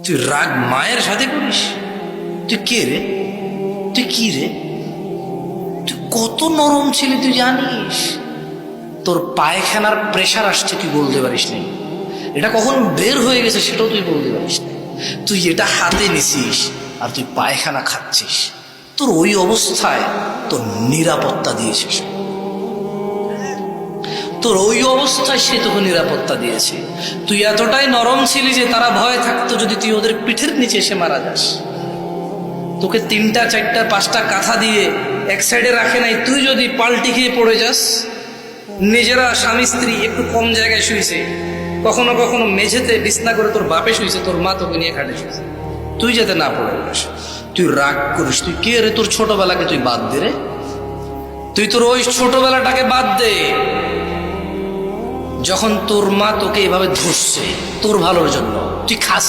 তুই রাগ মায়ের সাথে করিস? তুই কে রে? তুই কি রে? তুই কত নরম ছিলি তুই জানিস? তোর পায়খানার প্রেশার আসছে তুই বলতে পারিস নাই, এটা কখন বের হয়ে গেছে সেটাও তুই বলতে পারিস না। তুই এটা হাতে নিছিস আর তুই পায়খানা খাচ্ছিস। তোর ওই অবস্থায় তোর নিরাপত্তা দিয়েছিস, তোর ওই অবস্থায় সে তোকে নিরাপত্তা দিয়েছে। তুই এতটাই নরম ছিলি যে তারা ভয় থাকতো যদি তুই ওদের পিঠের নিচে এসে মারা যাস। তোকে 3টা 4টা 5টা কাঁথা দিয়ে এক সাইডে রাখে নাই, তুই যদি পাল্টি খেয়ে পড়ে যাস। নিজেরা স্বামী স্ত্রী একটু কম জায়গায় শুয়েছে, কখনো কখনো মেঝেতে বিছনা করে তোর বাপে শুয়েছে, তোর মা তোকে নিয়ে খাটে শুয়েছে, তুই যাতে না পড়ে পড়িস। তুই রাগ করিস, তুই কে রে? তোর ছোটবেলাকে তুই বাদ দে রে, তুই তোর ওই ছোটবেলাটাকে বাদ দে যখন তোর মা তোকে এভাবে ধরছে তোর ভালোর জন্য। তুই খাস